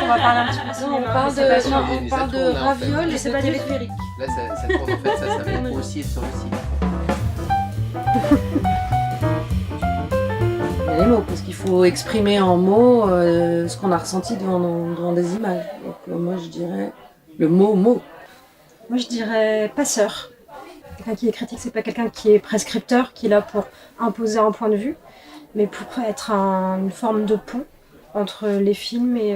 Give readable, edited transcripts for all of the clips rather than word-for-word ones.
on va parler un petit peu de cinéma. On parle C'est pas de, sur non, les- on les parle de atomes, là, en fait. ravioles et Mais c'est c'est pas pas téléphérique. Là, ça tourne en fait, ça va aussi être sur le site. Il y a les mots, parce qu'il faut exprimer en mots ce qu'on a ressenti devant des images. Donc moi je dirais le mot. Moi, je dirais passeur. Quelqu'un qui est critique, c'est pas quelqu'un qui est prescripteur, qui est là pour imposer un point de vue, mais pour être une forme de pont entre les films et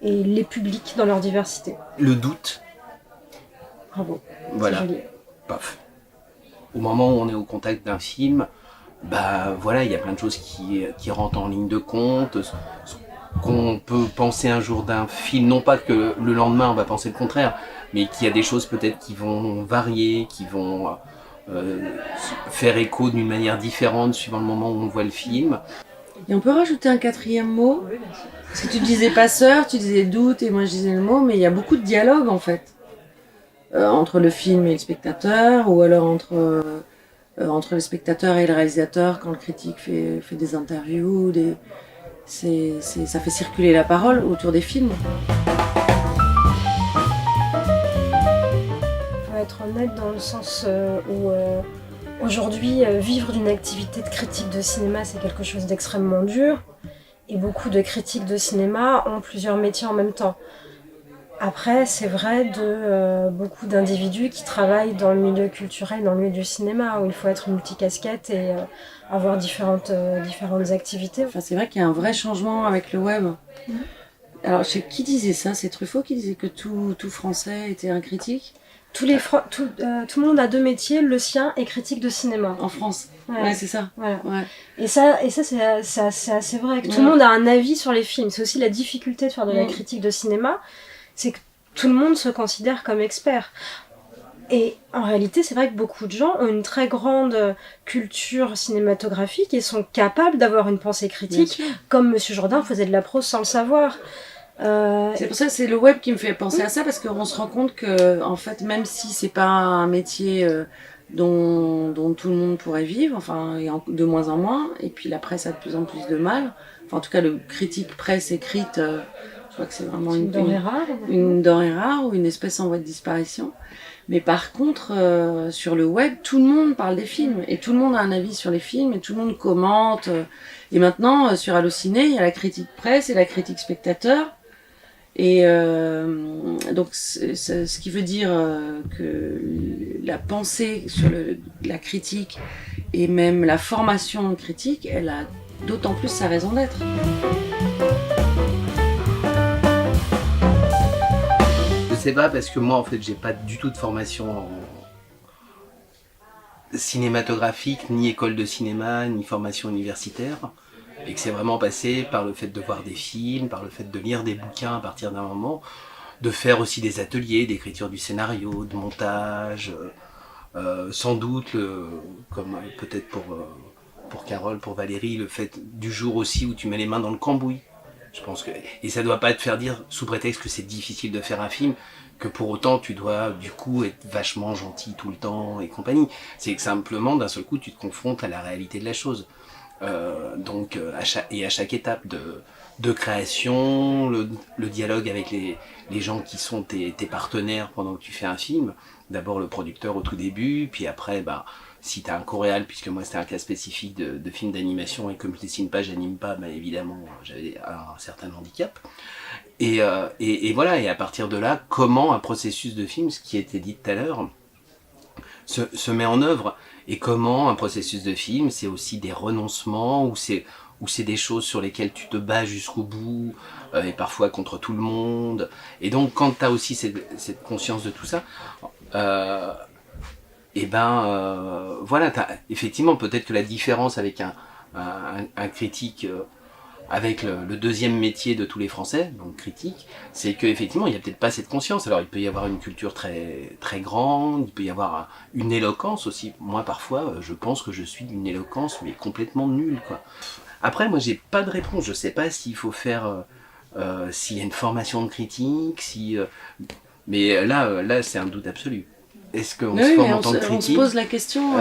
les publics dans leur diversité. Le doute, Bravo. voilà, C'est joli. paf. Au moment où on est au contact d'un film, bah voilà, il y a plein de choses qui rentrent en ligne de compte. Ce qu'on peut penser un jour d'un film, non pas que le lendemain on va penser le contraire, mais qu'il y a des choses peut-être qui vont varier, qui vont faire écho d'une manière différente suivant le moment où on voit le film. Et on peut rajouter un quatrième mot. Parce que tu disais passeur, tu disais doute et moi je disais le mot, mais il y a beaucoup de dialogue en fait. Entre le film et le spectateur, ou alors entre le spectateur et le réalisateur quand le critique fait des interviews, ça fait circuler la parole autour des films. On va être honnête dans le sens où aujourd'hui, vivre d'une activité de critique de cinéma, c'est quelque chose d'extrêmement dur. Et beaucoup de critiques de cinéma ont plusieurs métiers en même temps. Après, c'est vrai de beaucoup d'individus qui travaillent dans le milieu culturel, dans le milieu du cinéma, où il faut être multicasquette et avoir différentes activités. Enfin, c'est vrai qu'il y a un vrai changement avec le web. Alors, je sais qui disait ça, c'est Truffaut qui disait que tout Français était un critique Tout le monde a deux métiers, le sien est critique de cinéma. en France. Ouais. Ouais, c'est ça. Voilà. Ouais. Et ça c'est assez vrai, que tout Ouais. le monde a un avis sur les films. C'est aussi la difficulté de faire de la critique de cinéma, c'est que tout le monde se considère comme expert. Et en réalité, c'est vrai que beaucoup de gens ont une très grande culture cinématographique et sont capables d'avoir une pensée critique, comme Monsieur Jourdain faisait de la prose sans le savoir. C'est pour ça que c'est le web qui me fait penser à ça, parce qu'on se rend compte que, en fait, même si c'est pas un métier dont tout le monde pourrait vivre, enfin, et de moins en moins, et puis la presse a de plus en plus de mal, enfin, en tout cas, le critique presse écrite, je crois que c'est vraiment une denrée rare ou une espèce en voie de disparition. Mais par contre, sur le web, tout le monde parle des films, et tout le monde a un avis sur les films, et tout le monde commente. Et maintenant, sur Allociné, il y a la critique presse et la critique spectateur. Et donc, ce qui veut dire que la pensée sur la critique et même la formation critique, elle a d'autant plus sa raison d'être. Je sais pas, parce que moi en fait j'ai pas du tout de formation cinématographique, ni école de cinéma, ni formation universitaire, et que c'est vraiment passé par le fait de voir des films, par le fait de lire des bouquins à partir d'un moment, de faire aussi des ateliers d'écriture du scénario, de montage, sans doute, comme peut-être pour Carole, pour Valérie, le fait du jour aussi où tu mets les mains dans le cambouis. Je pense que, et ça doit pas te faire dire, sous prétexte que c'est difficile de faire un film, que pour autant tu dois du coup être vachement gentil tout le temps et compagnie. C'est que simplement d'un seul coup tu te confrontes à la réalité de la chose. Donc à chaque étape de création, le dialogue avec les gens qui sont tes partenaires pendant que tu fais un film. D'abord le producteur au tout début, puis après si tu as un coréal, puisque moi c'était un cas spécifique de film d'animation, et comme je dessine pas, j'anime pas, évidemment j'avais un certain handicap. Et voilà, et à partir de là, comment un processus de film, ce qui a été dit tout à l'heure, se met en œuvre, et comment un processus de film, c'est aussi des renoncements, ou c'est des choses sur lesquelles tu te bats jusqu'au bout, et parfois contre tout le monde. Et donc quand tu as aussi cette conscience de tout ça, voilà, effectivement, peut-être que la différence avec un critique, avec le deuxième métier de tous les Français, donc critique, c'est qu'effectivement, il n'y a peut-être pas cette conscience. Alors, il peut y avoir une culture très, très grande, il peut y avoir une éloquence aussi. Moi, parfois, je pense que je suis d'une éloquence, mais complètement nulle, quoi. Après, moi, j'ai pas de réponse. Je sais pas s'il faut faire... s'il y a une formation de critique, mais là c'est un doute absolu. est-ce qu'on se forme en tant que critique? On se pose la question.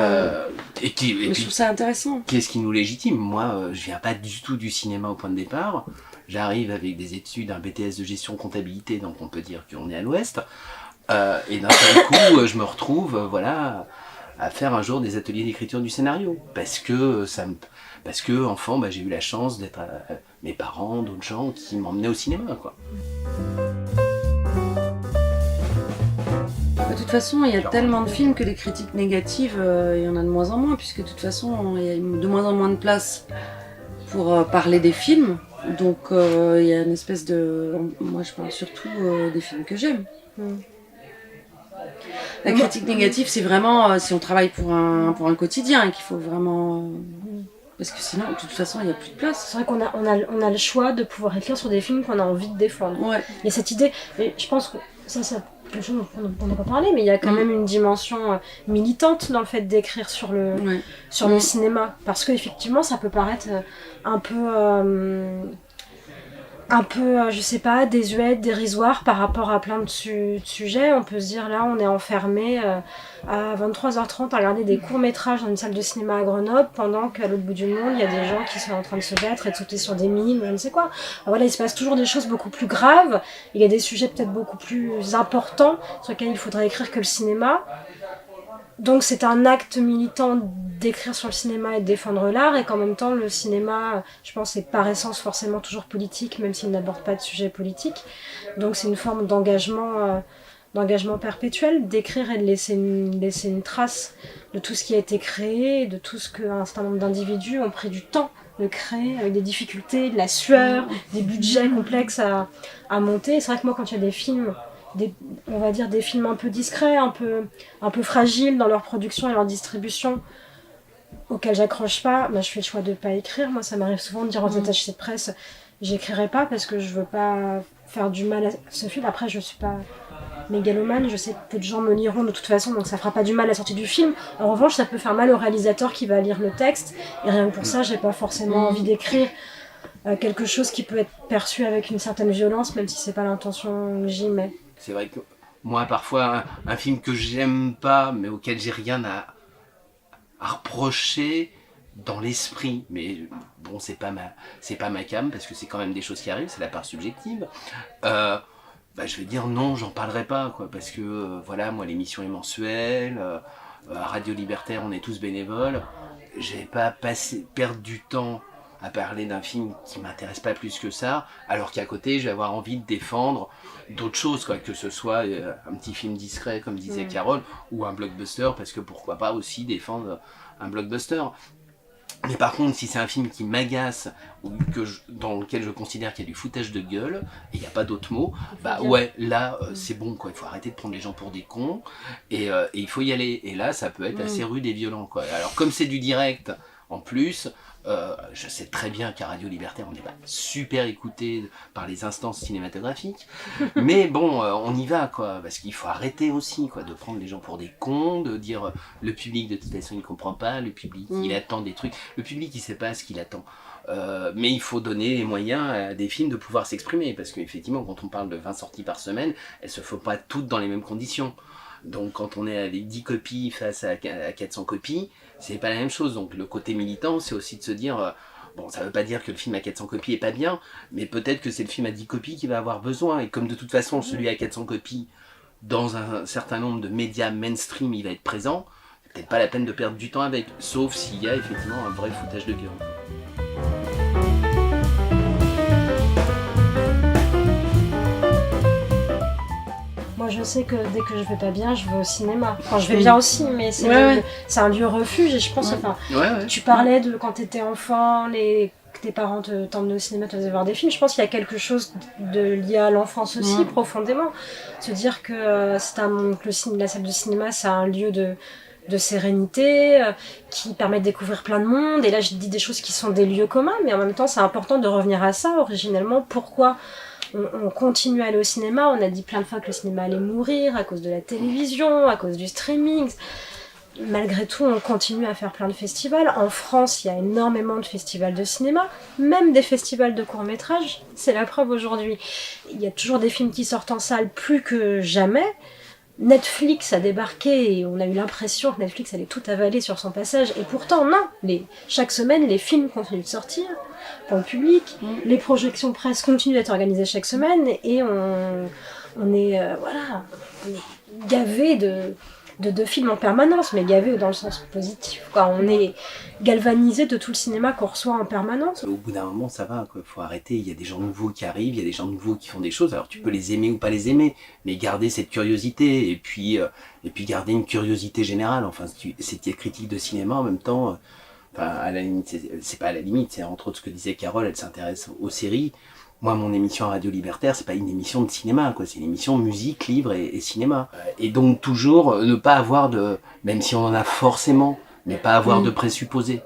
Et puis, je trouve ça intéressant. Qu'est-ce qui nous légitime? Moi, je viens pas du tout du cinéma au point de départ. J'arrive avec des études, un BTS de gestion comptabilité, donc on peut dire qu'on est à l'ouest. Et d'un seul coup, je me retrouve, à faire un jour des ateliers d'écriture du scénario. Parce que enfant, j'ai eu la chance d'être mes parents, d'autres gens qui m'emmenaient au cinéma, quoi. De toute façon, il y a tellement de films que les critiques négatives, il y en a de moins en moins, puisque de toute façon, il y a de moins en moins de place pour parler des films. Donc, il y a une espèce de... Moi, je parle surtout des films que j'aime. La critique négative, c'est vraiment si on travaille pour un quotidien et qu'il faut vraiment... Parce que sinon, de toute façon, il n'y a plus de place. C'est vrai qu'on a le choix de pouvoir écrire sur des films qu'on a envie de défendre. Ouais. Il y a cette idée, et je pense que ça quelque chose dont on n'a pas parlé, mais il y a quand même une dimension militante dans le fait d'écrire sur le cinéma. Parce qu'effectivement, ça peut paraître un peu, je sais pas, désuet, dérisoire par rapport à plein de sujets. On peut se dire, là, on est enfermé à 23h30 à regarder des courts-métrages dans une salle de cinéma à Grenoble, pendant qu'à l'autre bout du monde, il y a des gens qui sont en train de se battre et de sauter sur des mines, ou je ne sais quoi. Alors voilà, il se passe toujours des choses beaucoup plus graves. Il y a des sujets peut-être beaucoup plus importants sur lesquels il faudrait écrire que le cinéma. Donc c'est un acte militant d'écrire sur le cinéma et de défendre l'art, et qu'en même temps le cinéma, je pense, est par essence forcément toujours politique, même s'il n'aborde pas de sujet politique. Donc c'est une forme d'engagement perpétuel, d'écrire et de laisser une trace de tout ce qui a été créé, de tout ce qu'un certain nombre d'individus ont pris du temps de créer, avec des difficultés, de la sueur, des budgets complexes à monter. Et c'est vrai que moi, quand il y a des films, on va dire des films un peu discrets, un peu fragiles dans leur production et leur distribution, auxquels j'accroche pas, je fais le choix de pas écrire. Moi, ça m'arrive souvent de dire aux attachés de presse, j'écrirai pas parce que je veux pas faire du mal à ce film. Après, je suis pas mégalomane, je sais que peu de gens me liront de toute façon, donc ça fera pas du mal à la sortie du film. En revanche, ça peut faire mal au réalisateur qui va lire le texte, et rien que pour ça, j'ai pas forcément envie d'écrire quelque chose qui peut être perçu avec une certaine violence, même si c'est pas l'intention que j'y mets. C'est vrai que moi, parfois, un film que j'aime pas, mais auquel j'ai rien à reprocher dans l'esprit, mais bon, c'est pas ma came, parce que c'est quand même des choses qui arrivent, c'est la part subjective. Je vais dire non, j'en parlerai pas, quoi, parce que moi, l'émission est mensuelle, à Radio Libertaire, on est tous bénévoles. J'ai pas perdre du temps à parler d'un film qui m'intéresse pas plus que ça, alors qu'à côté, je vais avoir envie de défendre d'autres choses, quoi, que ce soit un petit film discret, comme disait Carole, ou un blockbuster, parce que pourquoi pas aussi défendre un blockbuster. Mais par contre, si c'est un film qui m'agace, ou dans lequel je considère qu'il y a du foutage de gueule, et il n'y a pas d'autre mot, c'est bon, quoi. Il faut arrêter de prendre les gens pour des cons, et il faut y aller. Et là, ça peut être assez rude et violent, quoi. Alors, comme c'est du direct, en plus, je sais très bien qu'à Radio Libertaire, on n'est pas super écouté par les instances cinématographiques, mais bon, on y va, quoi, parce qu'il faut arrêter aussi, quoi, de prendre les gens pour des cons, de dire le public de toute façon il ne comprend pas, le public il attend des trucs, le public il sait pas ce qu'il attend. Mais il faut donner les moyens à des films de pouvoir s'exprimer, parce qu'effectivement, quand on parle de 20 sorties par semaine, elles se font pas toutes dans les mêmes conditions. Donc quand on est à 10 copies face à 400 copies, c'est pas la même chose. Donc le côté militant, c'est aussi de se dire, ça veut pas dire que le film à 400 copies est pas bien, mais peut-être que c'est le film à 10 copies qui va avoir besoin. Et comme de toute façon, celui à 400 copies, dans un certain nombre de médias mainstream, il va être présent, c'est peut-être pas la peine de perdre du temps avec, sauf s'il y a effectivement un vrai foutage de gueule. Moi, je sais que dès que je vais pas bien, je vais au cinéma. Enfin, je vais bien aussi, mais c'est un lieu refuge. Et je pense, tu parlais de quand t'étais enfant, que tes parents t'emmenaient au cinéma, te faisaient voir des films. Je pense qu'il y a quelque chose de lié à l'enfance aussi, profondément. Se dire que la salle de cinéma, c'est un lieu de sérénité, qui permet de découvrir plein de monde. Et là, je dis des choses qui sont des lieux communs, mais en même temps, c'est important de revenir à ça, originellement. Pourquoi on continue à aller au cinéma? On a dit plein de fois que le cinéma allait mourir à cause de la télévision, à cause du streaming. Malgré tout, on continue à faire plein de festivals. En France, il y a énormément de festivals de cinéma, même des festivals de courts-métrages. C'est la preuve aujourd'hui. Il y a toujours des films qui sortent en salle plus que jamais. Netflix a débarqué et on a eu l'impression que Netflix allait tout avaler sur son passage. Et pourtant, non. Chaque semaine, les films continuent de sortir pour le public. Les projections presse continuent d'être organisées chaque semaine. Et on est gavé de films en permanence, mais gavé dans le sens positif, quoi. On est galvanisé de tout le cinéma qu'on reçoit en permanence. Au bout d'un moment, ça va, quoi. Faut arrêter. Il y a des gens nouveaux qui arrivent, il y a des gens nouveaux qui font des choses. Alors tu peux les aimer ou pas les aimer, mais garder cette curiosité et puis garder une curiosité générale. Enfin, c'est critique de cinéma en même temps. À la limite, c'est pas à la limite. C'est entre autres ce que disait Carole. Elle s'intéresse aux séries. Moi, mon émission à Radio Libertaire, c'est pas une émission de cinéma, quoi. C'est une émission musique, livre et cinéma. Et donc toujours ne pas avoir même si on en a forcément, mais pas avoir de présupposés.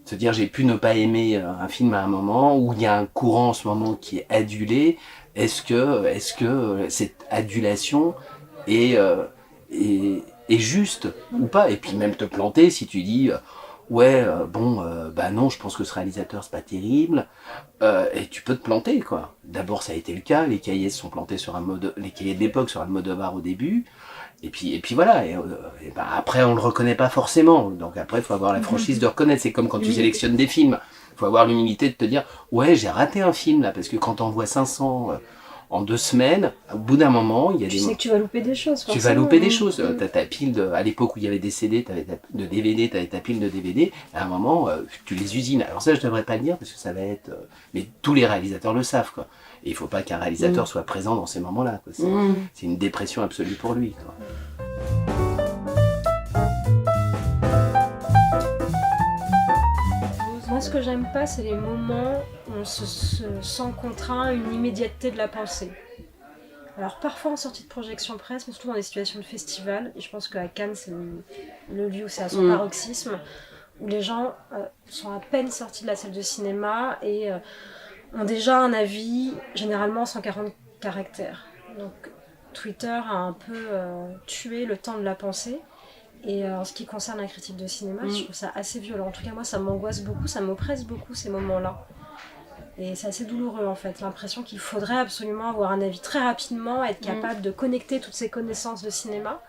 Se dire, j'ai pu ne pas aimer un film à un moment, où il y a un courant en ce moment qui est adulé. Est-ce que cette adulation est juste ou pas? Et puis même te planter si tu dis, non, je pense que ce réalisateur c'est pas terrible, et tu peux te planter, quoi. D'abord ça a été le cas, les cahiers se sont plantés les cahiers de l'époque sur Almodovar au début, et puis voilà, après on le reconnaît pas forcément, donc après il faut avoir la franchise de reconnaître. C'est comme quand tu sélectionnes des films, il faut avoir l'humilité de te dire, ouais, j'ai raté un film là, parce que quand on voit 500 en 2 semaines, au bout d'un moment, il y a tu sais que tu vas louper des choses. Tu vas louper des choses. T'as ta pile à l'époque où il y avait des CD, de DVD, t'avais ta pile de DVD. À un moment, tu les usines. Alors ça, je devrais pas le dire parce que ça va être. Mais tous les réalisateurs le savent, quoi. Et il faut pas qu'un réalisateur soit présent dans ces moments-là, quoi. C'est une dépression absolue pour lui, quoi. Moi, ce que j'aime pas, c'est les moments où on se sent contraint à une immédiateté de la pensée. Alors parfois en sortie de projection presse, mais surtout dans des situations de festival, et je pense qu'à Cannes c'est le lieu où c'est à son paroxysme, où les gens sont à peine sortis de la salle de cinéma et ont déjà un avis, généralement 140 caractères. Donc Twitter a un peu tué le temps de la pensée. Et en ce qui concerne la critique de cinéma, je trouve ça assez violent. En tout cas, moi, ça m'angoisse beaucoup, ça m'oppresse beaucoup ces moments-là. Et c'est assez douloureux, en fait. L'impression qu'il faudrait absolument avoir un avis très rapidement, être capable de connecter toutes ces connaissances de cinéma.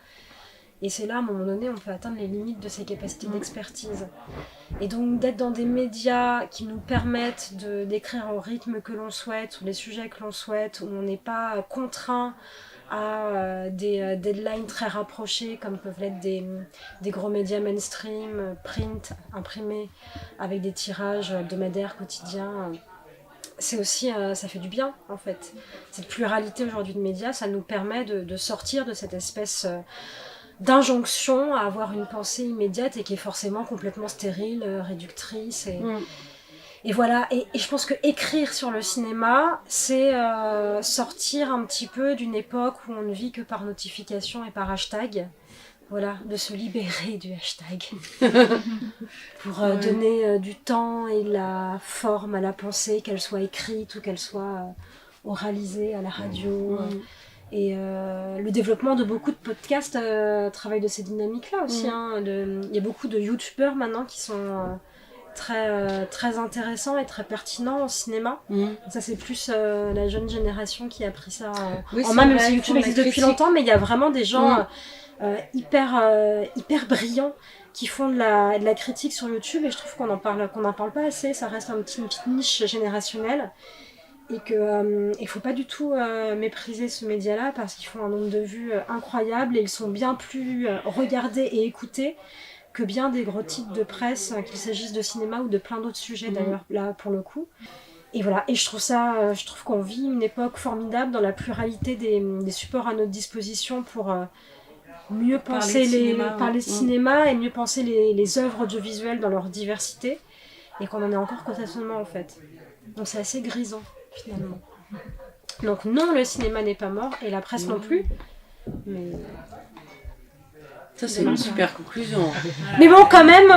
Et c'est là, à un moment donné, on peut atteindre les limites de ses capacités d'expertise. Et donc, d'être dans des médias qui nous permettent d'écrire au rythme que l'on souhaite, sur les sujets que l'on souhaite, où on n'est pas contraint à des deadlines très rapprochés comme peuvent l'être des gros médias mainstream, print, imprimés, avec des tirages hebdomadaires quotidiens. C'est aussi, ça fait du bien en fait. Cette pluralité aujourd'hui de médias, ça nous permet de sortir de cette espèce d'injonction à avoir une pensée immédiate et qui est forcément complètement stérile, réductrice et voilà, et je pense que écrire sur le cinéma, c'est sortir un petit peu d'une époque où on ne vit que par notification et par hashtag. Voilà, de se libérer du hashtag. Pour donner du temps et la forme à la pensée, qu'elle soit écrite ou qu'elle soit oralisée à la radio. Et le développement de beaucoup de podcasts travaille de ces dynamiques-là aussi. Il y a beaucoup de youtubeurs maintenant qui sont... très intéressant et très pertinent au cinéma. Ça c'est plus la jeune génération qui a pris ça en main, même si YouTube existe depuis longtemps, mais il y a vraiment des gens hyper brillants qui font de la critique sur YouTube, et je trouve qu'on n'en parle pas assez. Ça reste une petite niche générationnelle et qu'il faut pas du tout mépriser ce média-là, parce qu'ils font un nombre de vues incroyable et ils sont bien plus regardés et écoutés que bien des gros titres de presse, qu'il s'agisse de cinéma ou de plein d'autres sujets d'ailleurs, là pour le coup. Et voilà, et je trouve qu'on vit une époque formidable dans la pluralité des supports à notre disposition pour mieux penser les cinémas et mieux penser les œuvres audiovisuelles dans leur diversité, et qu'on en est encore qu'au tâtonnement en fait. Donc c'est assez grisant finalement. Donc non, le cinéma n'est pas mort, et la presse non plus, mais... Ça, c'est une super conclusion. Mais bon, quand même,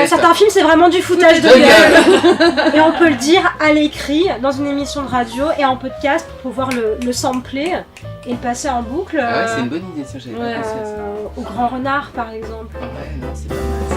certains films, c'est vraiment du foutage de gueule. Et on peut le dire à l'écrit, dans une émission de radio et en podcast, pour pouvoir le sampler et le passer en boucle. C'est une bonne idée, ça, j'avais pas pensé à ça. Au Grand Renard, par exemple. Ouais, non, c'est pas mal.